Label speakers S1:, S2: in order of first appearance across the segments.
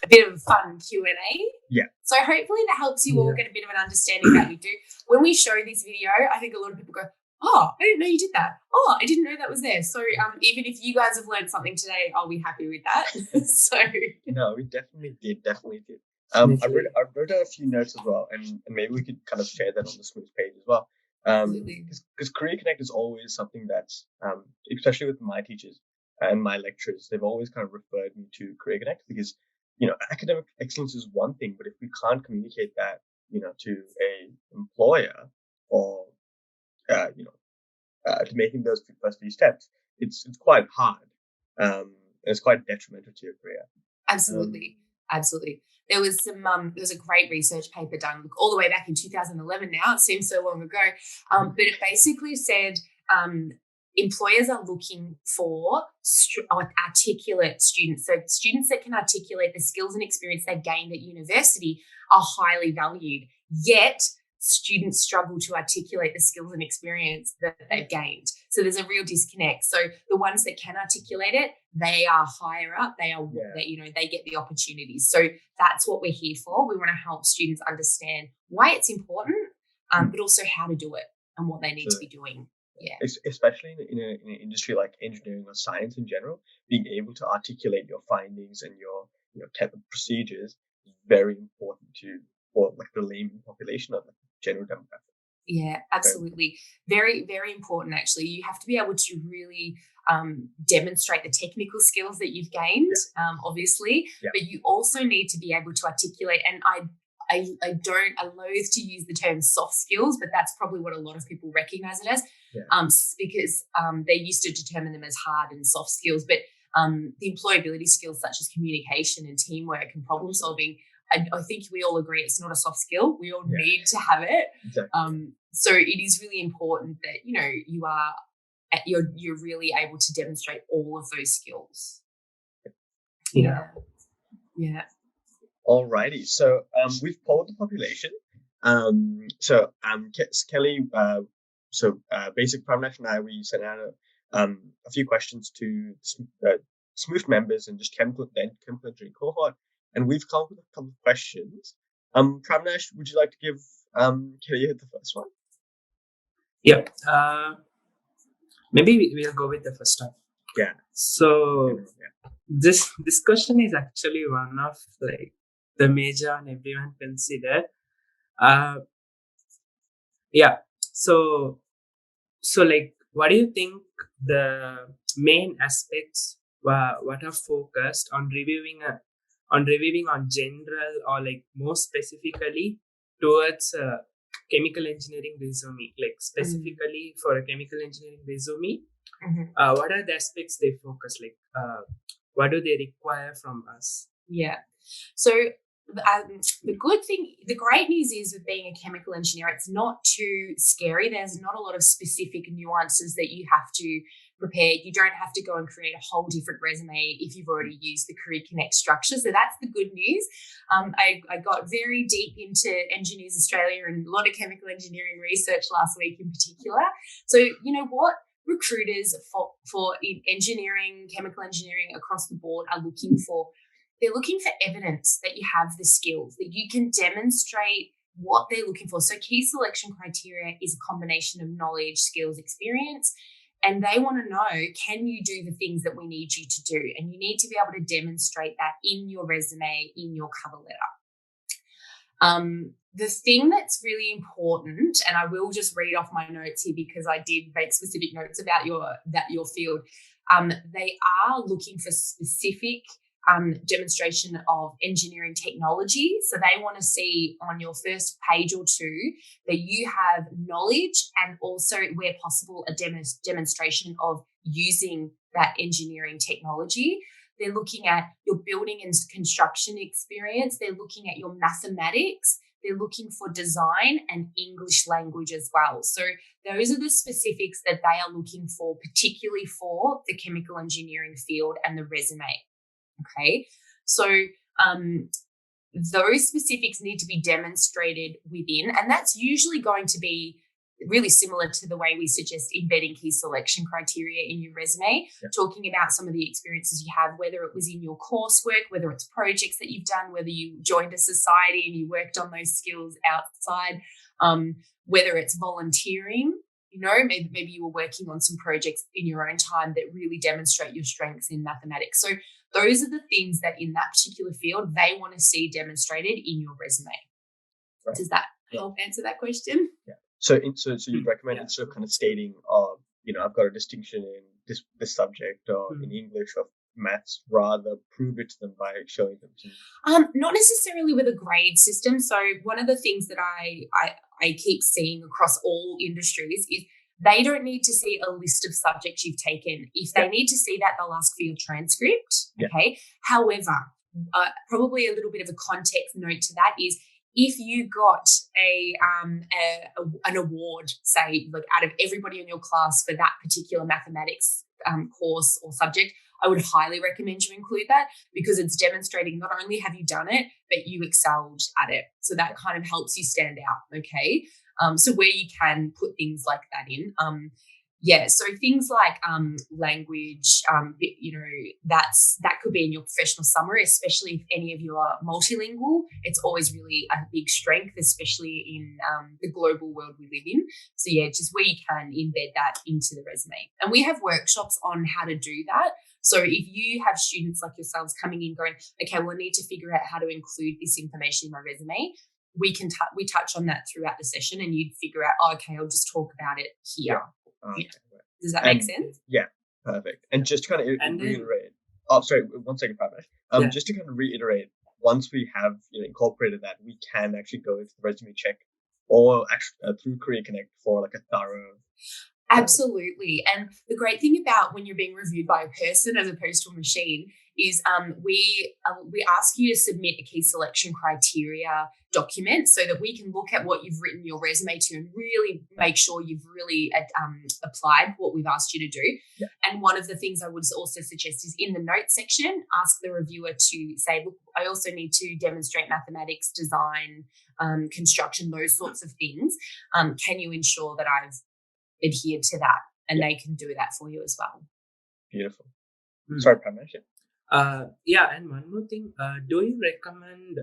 S1: a bit of a fun Q&A.
S2: Yeah.
S1: So hopefully that helps you all get a bit of an understanding that we do. When we show this video, I think a lot of people go, oh, I didn't know you did that. Oh, I didn't know that was there. So even if you guys have learned something today, I'll be happy with that. So
S2: no, we definitely did. I wrote out a few notes as well, and maybe we could kind of share that on the SMUCE page as well. Because Career Connect is always something that's, especially with my teachers and my lecturers, they've always kind of referred me to Career Connect because, academic excellence is one thing, but if we can't communicate that, to a employer or, to making those first few steps, it's quite hard. It's quite detrimental to your career.
S1: Absolutely. There was there was a great research paper done all the way back in 2011 now. It seems so long ago. But it basically said employers are looking for articulate students. So students that can articulate the skills and experience they gained at university are highly valued. Yet students struggle to articulate the skills and experience that they've gained. So there's a real disconnect. So the ones that can articulate it, they are higher up. They get the opportunities. So that's what we're here for. We want to help students understand why it's important, but also how to do it and what they need to be doing. Yeah.
S2: Especially in an industry like engineering or science in general, being able to articulate your findings and your type of procedures is very important for like the layman population of the general demographic.
S1: Yeah, absolutely. Very, very important, actually. You have to be able to really demonstrate the technical skills that you've gained, obviously, but you also need to be able to articulate. And I loathe to use the term soft skills, but that's probably what a lot of people recognize it as, because they used to determine them as hard and soft skills. But the employability skills such as communication and teamwork and problem solving, I think we all agree it's not a soft skill. We all need to have it.
S2: Exactly.
S1: So it is really important that you're really able to demonstrate all of those skills. Yeah.
S2: Alrighty. So we've polled the population. Kelly. Basic Pramnash and I, we sent out a few questions to SMUCE members and just chemical engineering cohort. And we've come up with a couple of questions. Pramnash, would you like to give Kelly the first one?
S3: Yeah. Maybe we'll go with the first one.
S2: Yeah.
S3: So this question is actually one of like the major and everyone consider. So like, what do you think the main aspects what are focused on reviewing on general or like more specifically towards chemical engineering resume, like specifically for a chemical engineering resume, what are the aspects they focus, like what do they require from us?
S1: Yeah. So the great news is with being a chemical engineer, it's not too scary. There's not a lot of specific nuances that you have to prepare. You don't have to go and create a whole different resume if you've already used the Career Connect structure. So that's the good news. I got very deep into Engineers Australia and a lot of chemical engineering research last week in particular. So you know what recruiters for engineering, chemical engineering across the board are looking for? They're looking for evidence that you have the skills, that you can demonstrate what they're looking for. So key selection criteria is a combination of knowledge, skills, experience, and they want to know, can you do the things that we need you to do? And you need to be able to demonstrate that in your resume, in your cover letter. The thing that's really important, and I will just read off my notes here because I did make specific notes about your field. They are looking for specific demonstration of engineering technology. So they want to see on your first page or two that you have knowledge and also, where possible, a demonstration of using that engineering technology. They're looking at your building and construction experience. They're looking at your mathematics. They're looking for design and English language as well. So those are the specifics that they are looking for, particularly for the chemical engineering field and the resume. Okay, so those specifics need to be demonstrated within, and that's usually going to be really similar to the way we suggest embedding key selection criteria in your resume, talking about some of the experiences you have, whether it was in your coursework, whether it's projects that you've done, whether you joined a society and you worked on those skills outside, whether it's volunteering, maybe you were working on some projects in your own time that really demonstrate your strengths in mathematics. So those are the things that in that particular field, they want to see demonstrated in your resume. Right. Does that help answer that question?
S2: Yeah. So you'd recommend instead of kind of stating, I've got a distinction in this subject or in English or maths, rather prove it to them by showing them to me?
S1: Not necessarily with a grade system. So one of the things that I keep seeing across all industries is they don't need to see a list of subjects you've taken. If they need to see that, they'll ask for your transcript. Okay. However, probably a little bit of a context note to that is, if you got an award, say, like out of everybody in your class for that particular mathematics course or subject, I would highly recommend you include that, because it's demonstrating not only have you done it, but you excelled at it. So that kind of helps you stand out, okay? So where you can put things like that in. So things like language, that could be in your professional summary, especially if any of you are multilingual. It's always really a big strength, especially in the global world we live in. So just where you can embed that into the resume. And we have workshops on how to do that. So if you have students like yourselves coming in going, okay, well, I need to figure out how to include this information in my resume, we touch on that throughout the session, and you'd figure out, okay, I'll just talk about it here.
S2: Okay.
S1: Does that make sense?
S2: Yeah, perfect. And just to kind of reiterate. Sorry, 1 second, Pramesh. Just to kind of reiterate, once we have incorporated that, we can actually go into the resume check or actually through Career Connect for like a thorough.
S1: Absolutely. And the great thing about when you're being reviewed by a person as opposed to a machine is we ask you to submit a key selection criteria document so that we can look at what you've written your resume to and really make sure you've really applied what we've asked you to do. Yeah. And one of the things I would also suggest is in the notes section, ask the reviewer to say, look, I also need to demonstrate mathematics, design, construction, those sorts of things. Can you ensure that I've adhered to that? And they can do that for you as well.
S2: Beautiful. Sorry, Pramesh.
S3: And one more thing, do you recommend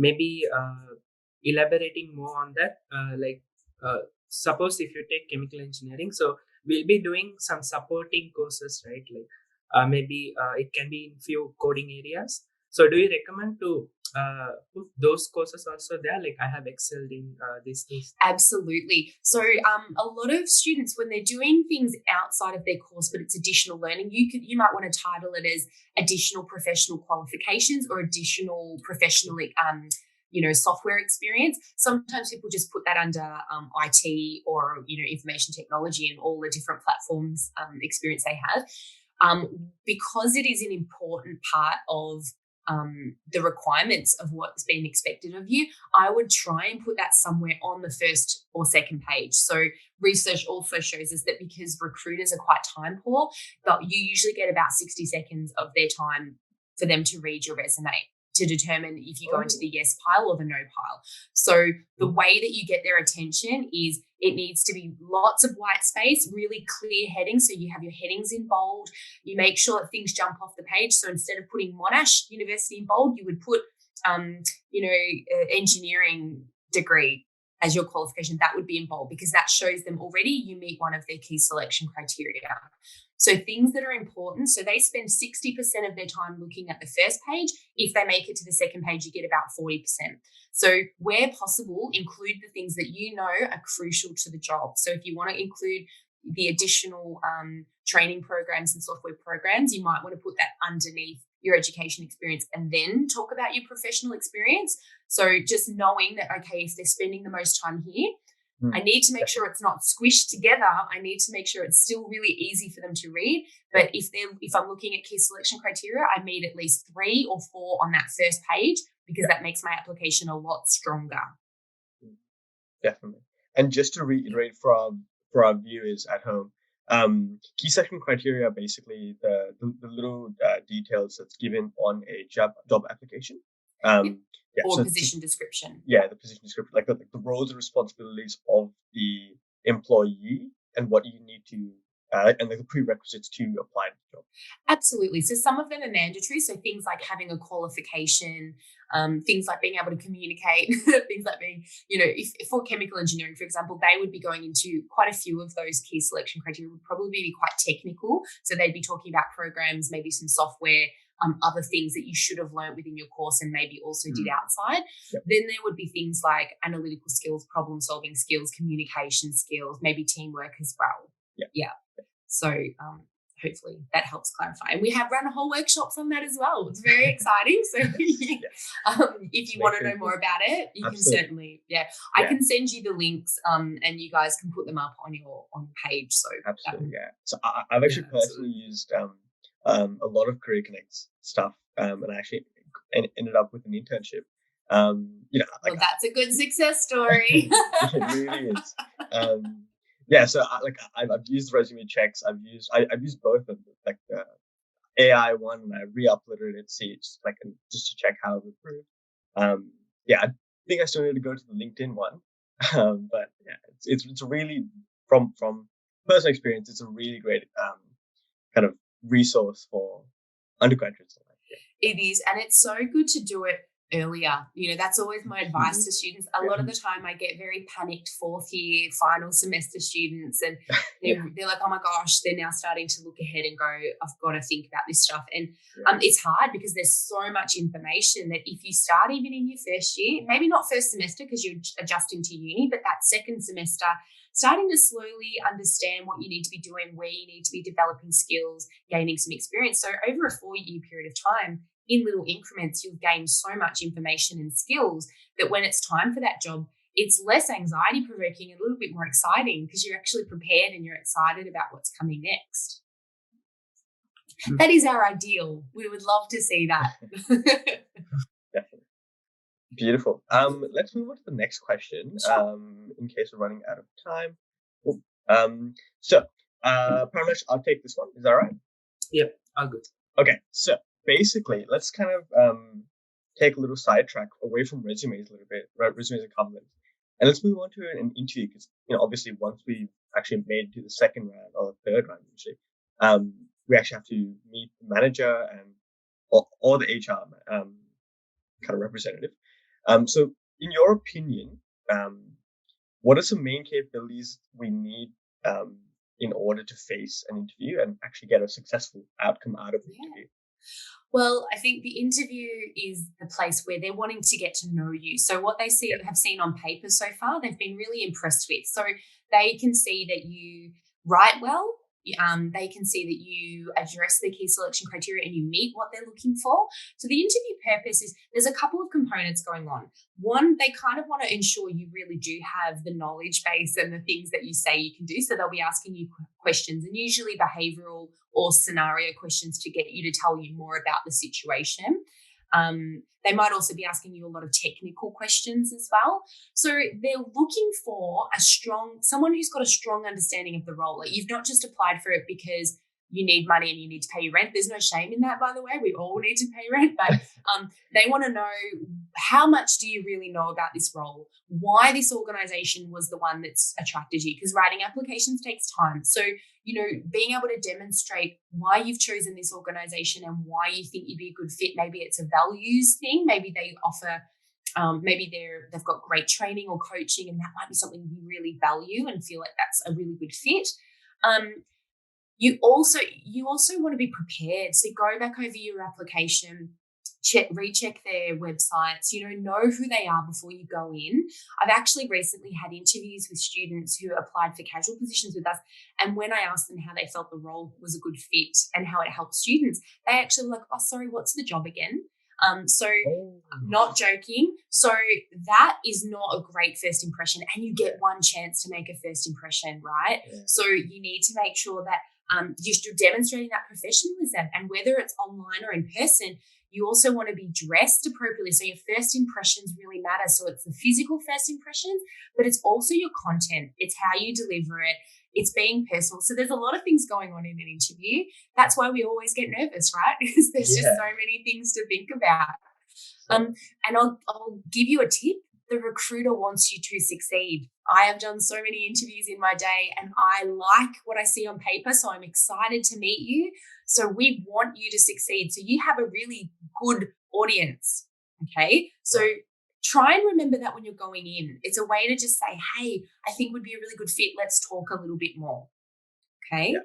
S3: maybe elaborating more on that? Suppose if you take chemical engineering, so we'll be doing some supporting courses, right? Like maybe it can be in few coding areas. So do you recommend to put those courses also there? Like, I have excelled in these things.
S1: Absolutely. So a lot of students, when they're doing things outside of their course, but it's additional learning, you might want to title it as additional professional qualifications or additional professional software experience. Sometimes people just put that under IT or information technology and all the different platforms experience they have, because it is an important part of the requirements of what's been expected of you. I would try and put that somewhere on the first or second page. So research also shows us that because recruiters are quite time poor, but you usually get about 60 seconds of their time for them to read your resume to determine if you go into the yes pile or the no pile. So the way that you get their attention is it needs to be lots of white space, really clear headings. So you have your headings in bold. You make sure that things jump off the page. So instead of putting Monash University in bold, you would put, engineering degree as your qualification. That would be in bold because that shows them already you meet one of their key selection criteria. So things that are important. So they spend 60% of their time looking at the first page. If they make it to the second page, you get about 40%. So where possible, include the things that you know are crucial to the job. So if you want to include the additional training programs and software programs, you might want to put that underneath your education experience and then talk about your professional experience. So just knowing that, okay, if they're spending the most time here, I need to make sure it's not squished together. I need to make sure it's still really easy for them to read. But if I'm looking at key selection criteria, I need at least 3 or 4 on that first page because that makes my application a lot stronger.
S2: Definitely. And just to reiterate for our viewers at home, key selection criteria are basically the little details that's given on a job application.
S1: or position description.
S2: Yeah, the position description, like the roles and responsibilities of the employee and what you need to, and the prerequisites to apply to the job.
S1: Absolutely. So some of them are mandatory. So things like having a qualification, things like being able to communicate, things like being, if for chemical engineering, for example, they would be going into quite a few of those key selection criteria would probably be quite technical. So they'd be talking about programs, maybe some software, other things that you should have learned within your course and maybe also did outside.
S2: Yep.
S1: Then there would be things like analytical skills, problem solving skills, communication skills, maybe teamwork as well. Yeah. So hopefully that helps clarify. And we have run whole workshops on that as well. It's very exciting. So if you want to know more about it, you can certainly, I can send you the links and you guys can put them up on your page. So
S2: absolutely, So I've actually personally used a lot of Career Connect's stuff, and I actually ended up with an internship.
S1: Well, that's a good success story.
S2: It really is. So I've used resume checks. I've used both of them, like the AI one, and I re-uploaded it, just to check how it improved. I think I still need to go to the LinkedIn one, but it's really from personal experience, it's a really great kind of resource for undergraduates.
S1: It is, and it's so good to do it earlier. That's always my advice to students. A lot of the time I get very panicked fourth year final semester students, and they're like, oh my gosh, they're now starting to look ahead and go, I've got to think about this stuff. And it's hard because there's so much information that if you start even in your first year, maybe not first semester because you're adjusting to uni, but that second semester, starting to slowly understand what you need to be doing, where you need to be developing skills, gaining some experience. So over a 4-year period of time, in little increments, you'll gain so much information and skills that when it's time for that job, it's less anxiety provoking and a little bit more exciting because you're actually prepared and you're excited about what's coming next. That is our ideal. We would love to see that.
S2: Definitely. Beautiful. Let's move on to the next question. In case we're running out of time. Parmesh, I'll take this one. Is that right?
S3: Yep, all good.
S2: Okay, so basically, let's kind of take a little sidetrack away from resumes a little bit, right? Resumes and cover letters, and let's move on to an interview because obviously once we've actually made it to the second round or the third round, usually, we actually have to meet the manager and or the HR kind of representative. So, in your opinion, what are some main capabilities we need in order to face an interview and actually get a successful outcome out of the interview?
S1: Well, I think the interview is the place where they're wanting to get to know you. So what they have seen on paper so far, they've been really impressed with. So they can see that you write well. They can see that you address the key selection criteria and you meet what they're looking for. So the interview purpose is there's a couple of components going on. One, they kind of want to ensure you really do have the knowledge base and the things that you say you can do. So they'll be asking you questions and usually behavioral or scenario questions to get you to tell you more about the situation. They might also be asking you a lot of technical questions as well. So they're looking for someone who's got a strong understanding of the role. Like you've not just applied for it because you need money and you need to pay your rent. There's no shame in that, by the way. We all need to pay rent, but they want to know how much do you really know about this role? Why this organization was the one that's attracted you? Because writing applications takes time. So, being able to demonstrate why you've chosen this organization and why you think you'd be a good fit. Maybe it's a values thing. Maybe they offer, maybe they've got great training or coaching, and that might be something you really value and feel like that's a really good fit. You also want to be prepared. So go back over your application, recheck their websites, know who they are before you go in. I've actually recently had interviews with students who applied for casual positions with us. And when I asked them how they felt the role was a good fit and how it helped students, they actually were like, oh, sorry, what's the job again? Not joking. So that is not a great first impression. And you get one chance to make a first impression, right? Yeah. So you need to make sure that you're demonstrating that professionalism, and whether it's online or in person, you also want to be dressed appropriately. So your first impressions really matter. So it's the physical first impressions, but it's also your content. It's how you deliver it. It's being personal. So there's a lot of things going on in an interview. That's why we always get nervous, right? Because there's just so many things to think about. And I'll give you a tip. The recruiter wants you to succeed. I have done so many interviews in my day and I like what I see on paper, so I'm excited to meet you. So we want you to succeed. So you have a really good audience, okay? So try and remember that when you're going in. It's a way to just say, hey, I think would be a really good fit. Let's talk a little bit more, okay? Yeah.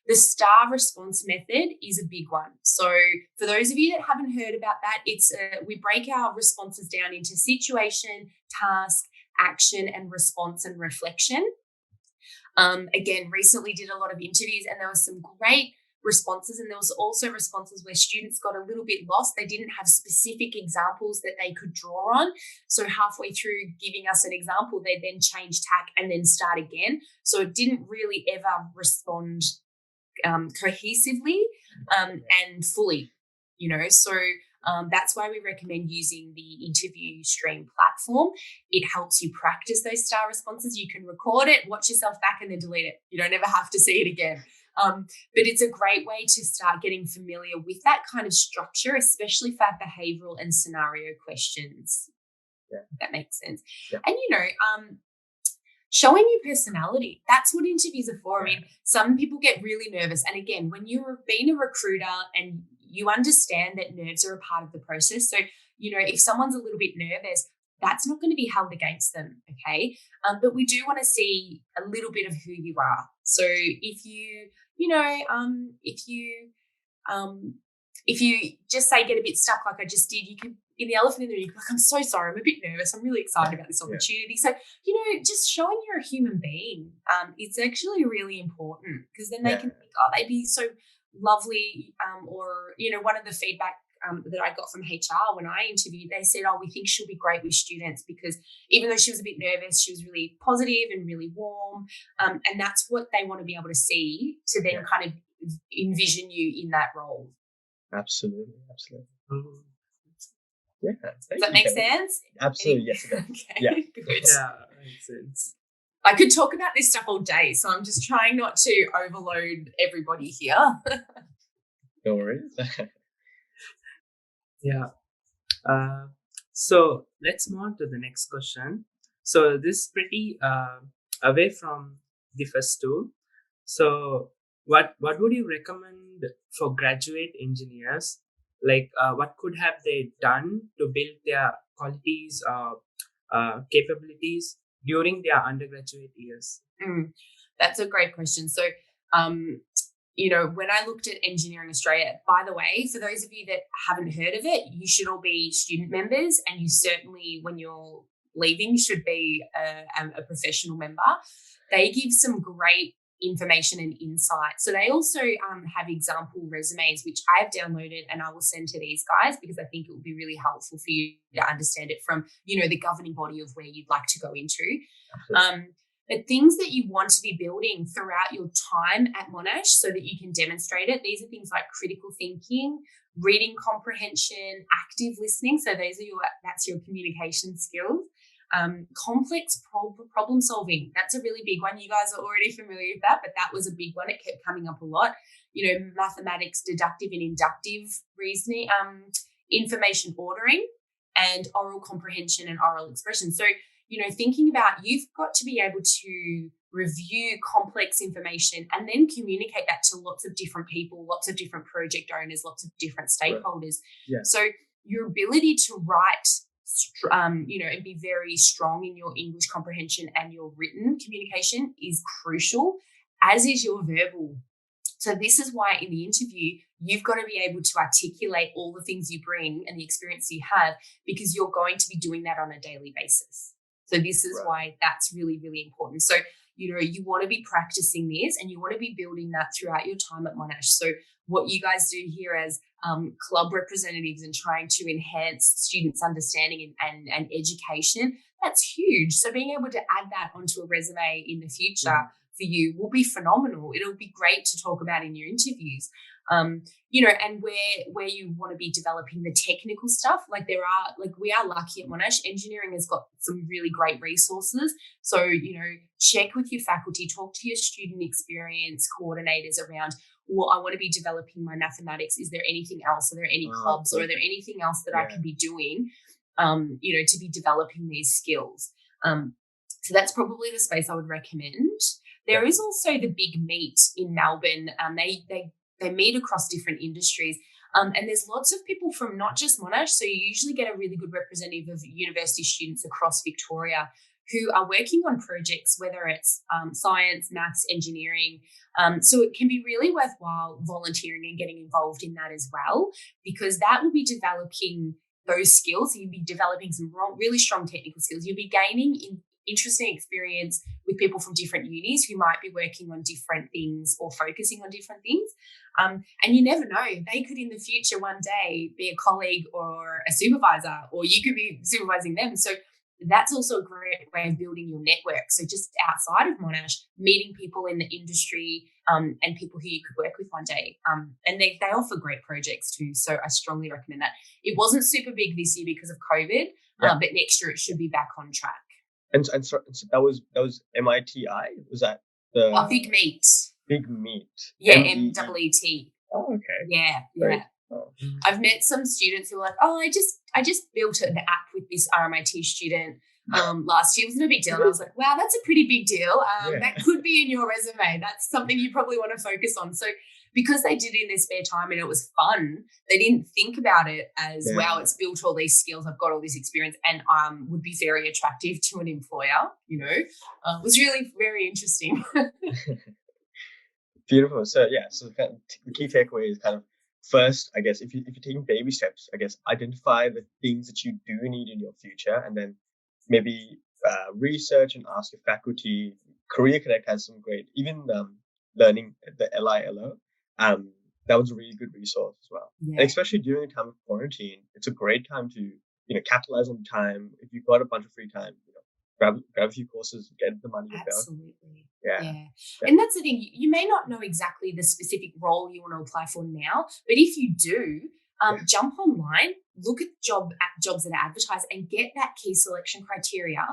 S1: The STAR response method is a big one. So for those of you that haven't heard about that, it's we break our responses down into situation, task, action, and response and reflection. Again, recently did a lot of interviews and there were some great responses, and there was also responses where students got a little bit lost. They didn't have specific examples that they could draw on. So halfway through giving us an example, they then change tack and then start again. So it didn't really ever respond cohesively and fully, so that's why we recommend using the interview stream platform. It helps you practice those STAR responses. You can record it, watch yourself back, and then delete it. You don't ever have to see it again. But it's a great way to start getting familiar with that kind of structure, especially for behavioral and scenario questions. Yeah. If that makes sense. Yeah. And, showing your personality, that's what interviews are for. I mean, some people get really nervous. And again, when you're being a recruiter and you understand that nerves are a part of the process. So, if someone's a little bit nervous, that's not going to be held against them, okay? But we do want to see a little bit of who you are. So if you just say get a bit stuck like I just did, you could, in the elephant in the room, you could be like, I'm so sorry, I'm a bit nervous. I'm really excited about this opportunity. Yeah. So, just showing you're a human being, it's actually really important because then they can think, oh, they'd be so lovely. Or, one of the feedback that I got from HR when I interviewed, they said, oh, we think she'll be great with students because even though she was a bit nervous, she was really positive and really warm. And that's what they want to be able to see to then kind of envision you in that role.
S2: Absolutely. Mm-hmm. Yeah.
S1: Does that make sense?
S2: Absolutely, yes. It does.
S1: Okay.
S2: Yeah.
S1: Good.
S3: Yeah, makes sense.
S1: I could talk about this stuff all day, so I'm just trying not to overload everybody here.
S2: No worries.
S3: Yeah. So let's move on to the next question. So this is pretty away from the first two. So what would you recommend for graduate engineers? Like what could have they done to build their qualities capabilities during their undergraduate years?
S1: That's a great question. So when I looked at Engineering Australia, by the way, for those of you that haven't heard of it, you should all be student members, and you certainly, when you're leaving, should be a professional member. They give some great information and insight. So they also have example resumes, which I have downloaded and I will send to these guys because I think it will be really helpful for you to understand it from, the governing body of where you'd like to go into. But things that you want to be building throughout your time at Monash so that you can demonstrate it. These are things like critical thinking, reading comprehension, active listening. So that's your communication skills. Complex problem solving. That's a really big one. You guys are already familiar with that, but that was a big one. It kept coming up a lot. Mathematics, deductive and inductive reasoning, information ordering, and oral comprehension and oral expression. So, thinking about you've got to be able to review complex information and then communicate that to lots of different people, lots of different project owners, lots of different stakeholders. Right. Yeah. So your ability to write, and be very strong in your English comprehension and your written communication is crucial, as is your verbal. So this is why in the interview, you've got to be able to articulate all the things you bring and the experience you have, because you're going to be doing that on a daily basis. So this is why that's really, really important. So, you want to be practicing this and you want to be building that throughout your time at Monash. So what you guys do here as club representatives and trying to enhance students' understanding and education, that's huge. So being able to add that onto a resume in the future for for you will be phenomenal. It'll be great to talk about in your interviews. And where you want to be developing the technical stuff, we are lucky at Monash. Engineering has got some really great resources. So, check with your faculty, talk to your student experience coordinators around, well, I want to be developing my mathematics. Is there anything else? Are there any clubs, or are there anything else that I can be doing, to be developing these skills? So that's probably the space I would recommend. There is also the big meet in Melbourne. They meet across different industries. And there's lots of people from not just Monash, so you usually get a really good representative of university students across Victoria who are working on projects, whether it's science, maths, engineering. So it can be really worthwhile volunteering and getting involved in that as well, because that will be developing those skills. You'll be developing some really strong technical skills. You'll be gaining interesting experience with people from different unis who might be working on different things or focusing on different things. And you never know, they could in the future one day be a colleague or a supervisor, or you could be supervising them. So that's also a great way of building your network. So just outside of Monash, meeting people in the industry and people who you could work with one day. And they offer great projects too. So I strongly recommend that. It wasn't super big this year because of COVID, but next year it should be back on track.
S2: And so that was MITI? Was that the
S1: Big Meet?
S2: Big Meet.
S1: Yeah, MEET.
S2: Oh, okay.
S1: Yeah.
S2: Oh.
S1: I've met some students who are like, I just built an app with this RMIT student last year. It wasn't a big deal. And I was like, wow, that's a pretty big deal. That could be in your resume. That's something you probably want to focus on. So because they did it in their spare time and it was fun, they didn't think about it as, wow, it's built all these skills, I've got all this experience, and would be very attractive to an employer, It was really very interesting.
S2: Beautiful. So kind of the key takeaway is kind of, first, I guess, if you're taking baby steps, I guess identify the things that you do need in your future, and then maybe research and ask your faculty. Career Connect has some great, even learning the LILO. That was a really good resource as well.
S1: Yeah.
S2: And especially during a time of quarantine, it's a great time to capitalize on the time. If you've got a bunch of free time, grab a few courses, get the money.
S1: Absolutely.
S2: Yeah.
S1: And that's the thing. You may not know exactly the specific role you want to apply for now, but if you do, jump online, look at jobs that are advertised, and get that key selection criteria,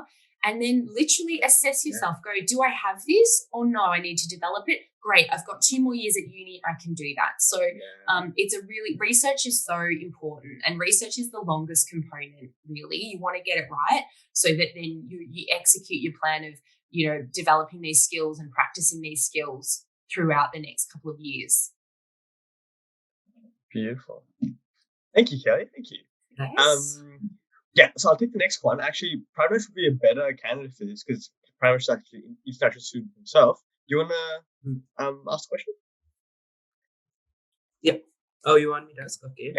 S1: and then literally assess yourself. Go, do I have this, or no, I need to develop it? Great, I've got 2 more years at uni, I can do that. So it's research is so important, and research is the longest component, really. You want to get it right so that then you execute your plan of, developing these skills and practicing these skills throughout the next couple of years.
S2: Beautiful. Thank you, Kelly. Thank you.
S1: Nice.
S2: So I'll take the next one. Actually, Pravesh would be a better candidate for this because Pravesh is actually an international student himself. Do you want to ask the question?
S3: Yeah. Oh, you want me to ask? Okay.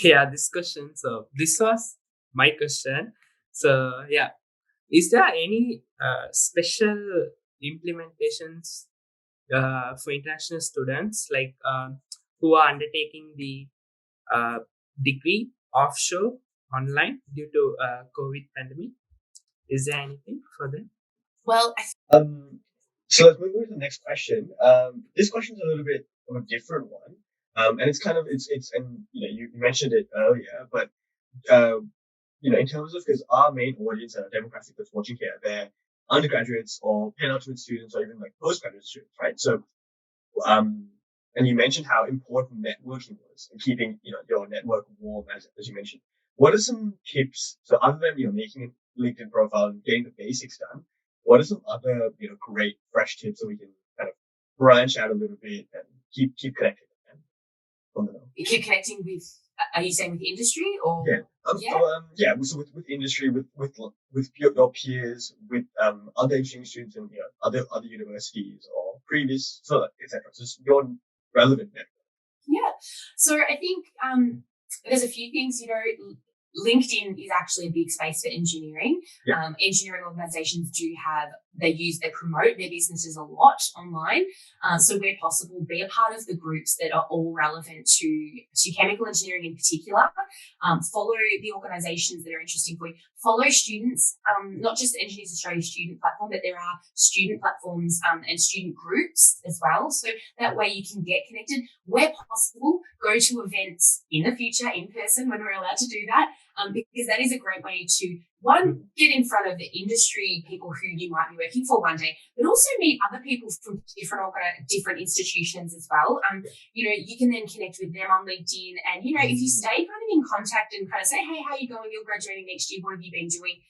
S2: Yeah.
S3: This question. So this was my question. So is there any special implementations for international students, like who are undertaking the degree offshore online due to COVID pandemic? Is there anything for them?
S1: Well,
S2: so let's move on to the next question. This question is a little bit of a different one, and it's kind of and you mentioned it earlier, but in terms of, because our main audience and demographic that's watching here, they're undergraduates or penultimate students or even like postgraduate students, right? So, and you mentioned how important networking was and keeping your network warm, as you mentioned. What are some tips? So other than making a LinkedIn profile and getting the basics done, what are some other great fresh tips that we can kind of branch out a little bit and keep connecting?
S1: Keep connecting with. Are you saying with industry or?
S2: So with industry, with your peers, with other engineering students and other universities or previous, so etc. So it's your relevant network.
S1: Yeah. So I think there's a few things. LinkedIn is actually a big space for engineering.
S2: Yeah.
S1: Engineering organizations they promote their businesses a lot online. So where possible, be a part of the groups that are all relevant to chemical engineering in particular. Follow the organizations that are interesting for you. Follow students, not just the Engineers Australia student platform, but there are student platforms and student groups as well. So that way you can get connected. Where possible, go to events in the future in person when we're allowed to do that, because that is a great way to, one, get in front of the industry people who you might be working for one day, but also meet other people from different institutions as well. You can then connect with them on LinkedIn, and if you stay kind of in contact and kind of say, hey, how are you going? You're graduating next year. What have you been doing?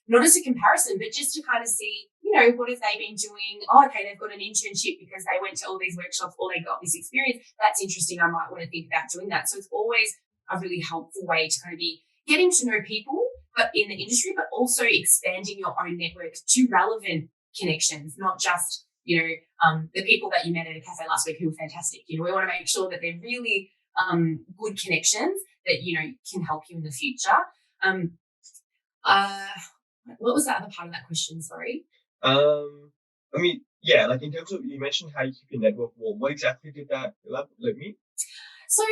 S1: Not as a comparison, but just to kind of see, what have they been doing? Oh, okay, they've got an internship because they went to all these workshops or they got this experience. That's interesting. I might want to think about doing that. So it's always a really helpful way to kind of be getting to know people, but in the industry, but also expanding your own network to relevant connections, not just, the people that you met at a cafe last week who were fantastic. We want to make sure that they're really good connections that, can help you in the future. What was that other part of that question? Sorry.
S2: Like in terms of, you mentioned how you keep your network warm. What exactly did that mean?
S1: So,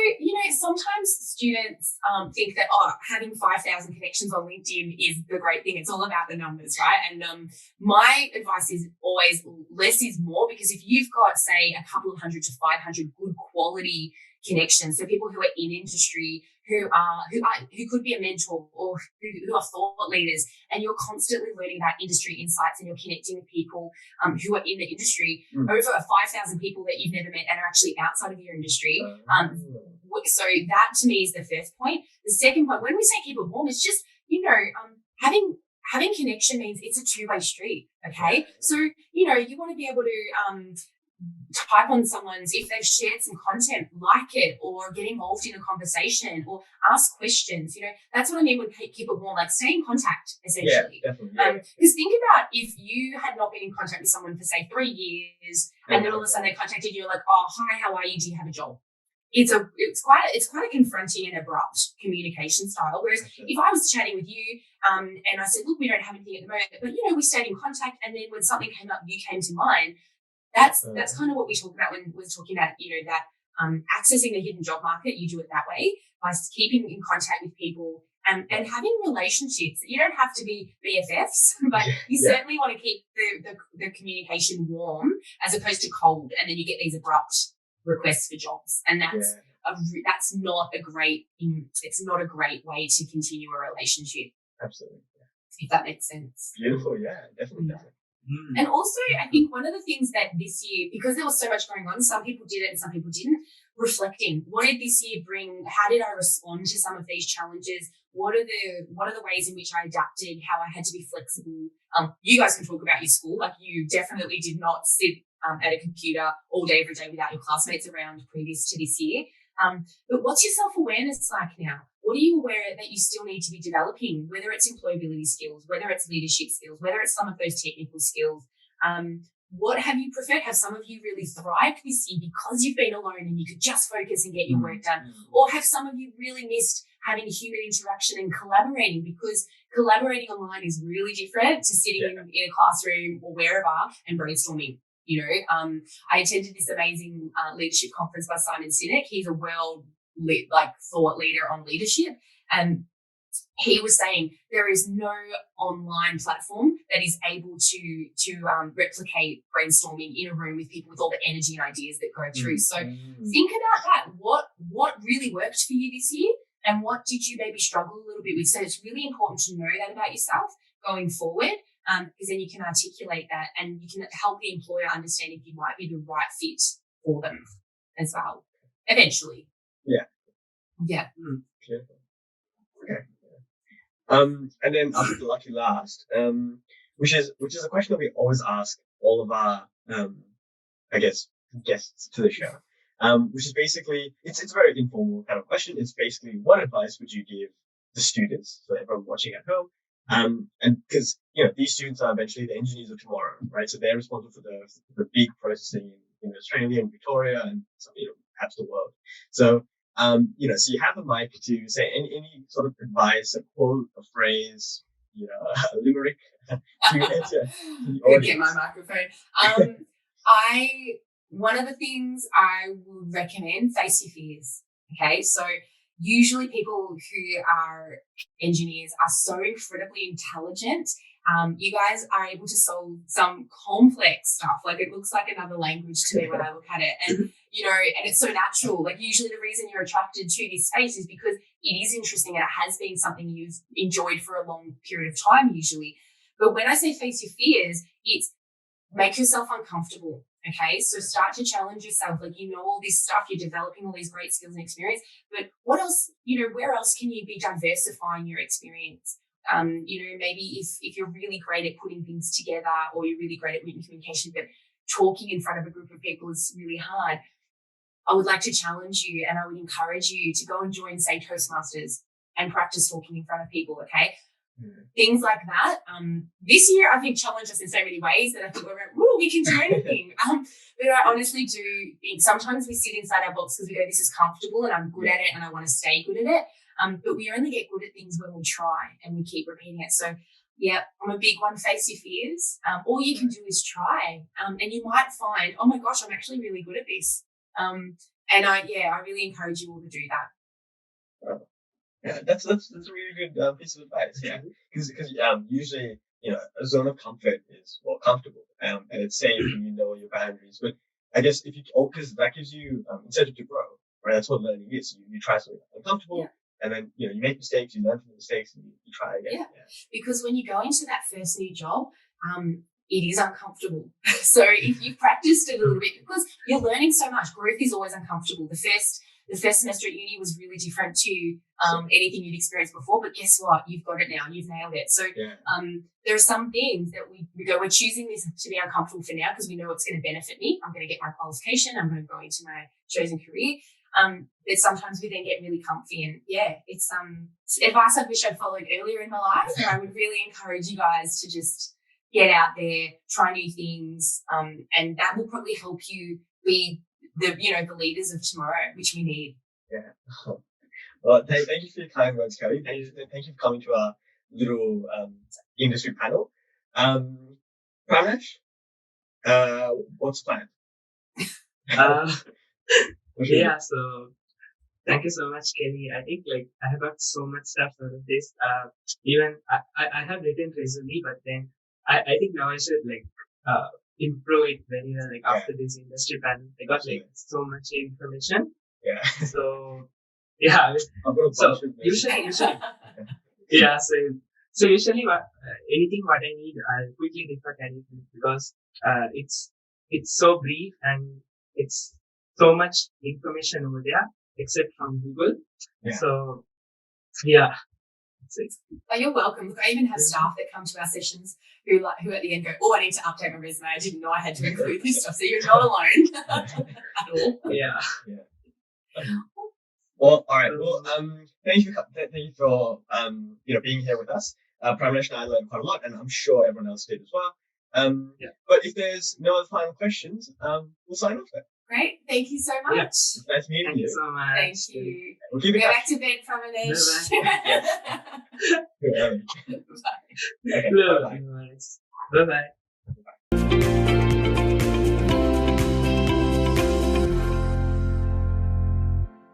S1: sometimes students think that, having 5,000 connections on LinkedIn is the great thing. It's all about the numbers, right? And my advice is always less is more, because if you've got, say, a couple of 100 to 500 good quality connections, so people who are in industry, who could be a mentor or who are thought leaders, and you're constantly learning about industry insights and you're connecting with people who are in the industry, over 5,000 people that you've never met and are actually outside of your industry. So that to me is the first point. The second point, when we say keep it warm, it's just, having connection means it's a two-way street. Okay. So, you want to be able to, type on someone's, if they've shared some content, like it, or get involved in a conversation, or ask questions. That's what I mean with keep it warm, like stay in contact, essentially.
S2: Yeah, definitely.
S1: Because think about if you had not been in contact with someone for, say, 3 years, and then all of a sudden they contacted you, like, oh, hi, how are you? Do you have a job? It's quite a confronting and abrupt communication style. Whereas if I was chatting with you, and I said, look, we don't have anything at the moment, but we stayed in contact, and then when something came up, you came to mind. That's kind of what we talk about when we're talking about, that accessing the hidden job market. You do it that way by keeping in contact with people and having relationships. You don't have to be BFFs, but you certainly want to keep the communication warm as opposed to cold, and then you get these abrupt requests for jobs, and that's not a great. It's not a great way to continue a relationship.
S2: Absolutely,
S1: if that makes sense.
S2: Beautiful, definitely.
S1: And also, I think one of the things that this year, because there was so much going on, some people did it and some people didn't, reflecting, what did this year bring? How did I respond to some of these challenges? What are the ways in which I adapted, how I had to be flexible? You guys can talk about your school. Like, you definitely did not sit at a computer all day, every day without your classmates around previous to this year. But what's your self-awareness like now? What are you aware that you still need to be developing, whether it's employability skills, whether it's leadership skills, whether it's some of those technical skills? What have you preferred? Have some of you really thrived this year because you've been alone and you could just focus and get your work done? Or have some of you really missed having human interaction and collaborating, because collaborating online is really different to sitting in a classroom or wherever and brainstorming? I attended this amazing leadership conference by Simon Sinek. He's a world thought leader on leadership, and he was saying there is no online platform that is able to replicate brainstorming in a room with people with all the energy and ideas that go through. So think about that. What really worked for you this year, and what did you maybe struggle a little bit with? So it's really important to know that about yourself going forward, because then you can articulate that and you can help the employer understand if you might be the right fit for them as well, eventually. Yeah.
S2: Okay. And then after the lucky last, which is a question that we always ask all of our, guests to the show, which is basically, it's a very informal kind of question. It's basically, what advice would you give the students, so everyone watching at home? And because, these students are eventually the engineers of tomorrow, right? So they're responsible for the big processing in Australia and Victoria and some, perhaps the world. So So you have a mic to say any sort of advice, a quote, a phrase, a limerick to the audience.
S1: Get my microphone. One of the things I would recommend, face your fears. Okay, so usually people who are engineers are so incredibly intelligent. You guys are able to solve some complex stuff. Like, it looks like another language to me when I look at it. And, and it's so natural. Like, usually the reason you're attracted to this space is because it is interesting and it has been something you've enjoyed for a long period of time usually. But when I say face your fears, it's make yourself uncomfortable. Okay, so start to challenge yourself. Like, all this stuff, you're developing all these great skills and experience, but what else, where else can you be diversifying your experience? Maybe if you're really great at putting things together, or you're really great at written communication, but talking in front of a group of people is really hard, I would like to challenge you, and I would encourage you to go and join, say, Toastmasters and practice talking in front of people, okay? Things like that. This year, I think, challenged us in so many ways that I think we can do anything. But I honestly do think sometimes we sit inside our box because we go, this is comfortable and I'm good at it and I want to stay good at it. But we only get good at things when we try and we keep repeating it. So, yeah, I'm a big one, face your fears. All you can do is try. And you might find, oh my gosh, I'm actually really good at this. And I really encourage you all to do that.
S2: Yeah, that's a really good piece of advice. Yeah, because usually a zone of comfort is comfortable and it's safe and you know your boundaries. But I guess because that gives you incentive to grow, right? That's what learning is. You try something uncomfortable, and then you make mistakes, you learn from the mistakes, and you try again.
S1: Yeah, because when you go into that first new job, it is uncomfortable. So if you've practiced it a little bit, because you're learning so much, growth is always uncomfortable. The first semester at uni was really different to anything you'd experienced before, but guess what? You've got it now. You've nailed it. So there are some things that we go, we're choosing this to be uncomfortable for now because we know it's going to benefit me. I'm going to get my qualification. I'm going to go into my chosen career. But sometimes we then get really comfy, and it's advice I wish I'd followed earlier in my life. And I would really encourage you guys to just get out there, try new things, and that will probably help you be the leaders of tomorrow, which we need.
S2: Yeah. Well, thank you for your kind words, Kelly. Thank you for coming to our little industry panel. Pramesh, what's planned?
S3: So thank you so much, Kelly. I think I have got so much stuff out of this. Even I have written resume, but then I think now I should improve it very well. After this industry panel, I got so much information.
S2: Yeah.
S3: So yeah. So usually So usually anything what I need, I'll quickly refer to it because it's so brief and it's so much information over there, except from Google.
S2: Yeah.
S3: So yeah.
S1: Oh, you're welcome. Look, I even have staff that come to our sessions who at the end go, "Oh, I need to update my resume. I didn't know I had to include this stuff." So you're not alone at all.
S3: Yeah.
S2: Well, all right. Well, thank you for being here with us. Pramesh and I learned quite a lot, and I'm sure everyone else did as well. But if there's no other final questions, we'll sign off then.
S1: Great. Thank you so much.
S2: Yeah. Nice meeting
S3: Thank
S2: you.
S3: you so much.
S1: Thank you.
S2: We'll keep it
S1: Go back to bed, Pramesh.
S2: Yes.
S1: Bye.
S2: Okay,
S3: Bye-bye.